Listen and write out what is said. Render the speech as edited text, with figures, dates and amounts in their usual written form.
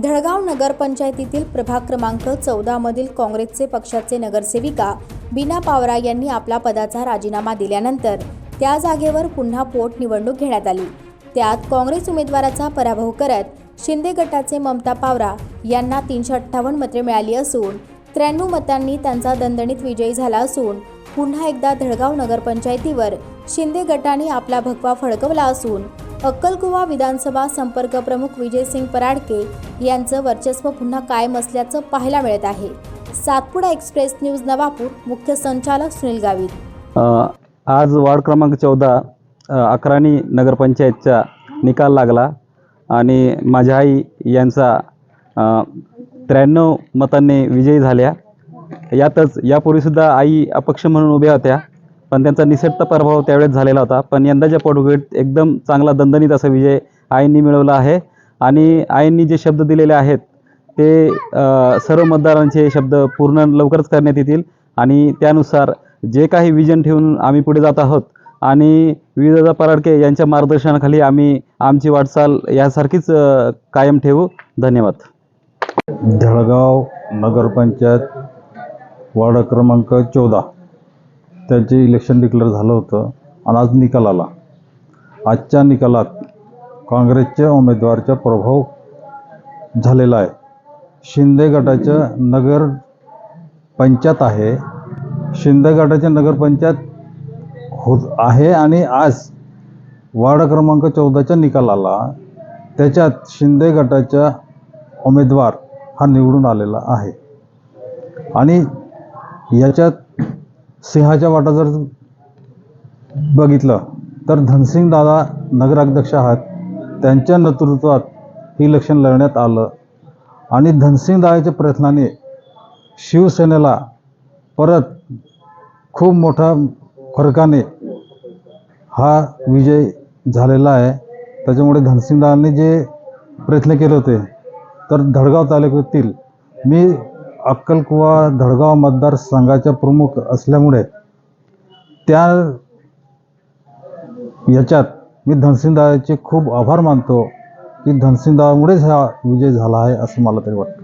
धळगाव नगरपंचायतीतील प्रभाग क्रमांक 14 मधील काँग्रेसचे पक्षाचे नगरसेविका बीना पावरा यांनी आपला पदाचा राजीनामा दिल्यानंतर त्या जागेवर पुन्हा पोटनिवडणूक घेण्यात आली। त्यात काँग्रेस उमेदवाराचा पराभव करत शिंदे गटाचे ममता पावरा यांना 358 मते मिळाली असून 93 मतांनी त्यांचा दणदणीत विजय झाला असून पुन्हा एकदा धळगाव नगरपंचायतीवर शिंदे गटाने आपला भगवा फडकवला असून अक्कलकुवा विधानसभा संपर्क प्रमुख विजयसिंग पराडके यांचं वर्चस्व पुन्हा कायम असल्याचं पाहायला मिळत आहे। सातपुडा एक्सप्रेस न्यूज नवापूर, मुख्य संचालक सुनील गावित। आज वार्ड क्रमांक 14 अकराणी नगरपंचायतचा निकाल लागला आणि माझ्या आई यांचा 93 मतांनी विजयी झाल्या। यातच यापूर्वीसुद्धा आई अपक्ष म्हणून उभ्या होत्या, पण त्यांचा निसटता पराभव त्यावेळेस झालेला होता। पण यंदाच्या पोटनिवडणुकीत एकदम चांगला दणदणीत असा विजय आईंनी मिळवला आहे आणि आईंनी जे शब्द दिलेले आहेत ते सर्व मतदारांचे शब्द पूर्ण लवकरच करण्यात येतील आणि त्यानुसार जे काही विजन ठेवून आम्ही पुढे जात आहोत आणि विजयदा पराडके यांच्या मार्गदर्शनाखाली आम्ही आमची वाटचाल यासारखीच कायम ठेवू। धन्यवाद। धळगाव नगरपंचायत वार्ड क्रमांक 14 त्यांचे इलेक्शन डिक्लेअर झालं होतं आणि आज निकाल आला। आजच्या निकालात काँग्रेसच्या उमेदवाराचा प्रभाव झालेला आहे। शिंदे गटाचं नगर पंचायत आहे, शिंदे गटाचे नगरपंचायत आहे आणि आज वार्ड क्रमांक 14चा निकाल आला, त्याच्यात शिंदे गटाचा उमेदवार हा निवडून आलेला आहे आणि याच्यात सिंहाच्या वाटा जर बघितलं तर धनसिंग दादा नगराध्यक्ष आहात, त्यांच्या नेतृत्वात हे इलेक्शन लढण्यात आलं आणि धनसिंग दादाच्या प्रयत्नाने शिवसेनेला परत खूप मोठा फरकाने हा विजय झालेला आहे। त्याच्यामुळे धनसिंग दादांनी जे प्रयत्न केले होते तर धळगाव तालुक्यातील मी अक्कलकुवा धळगाव मतदारसंघाचा प्रमुख असल्यामुळे याच्यात मी धनसिंग दादाचे खूप आभार मानतो की धनसिंग दादामुळेच हा विजय झाला आहे असं मला तरी वाटतं।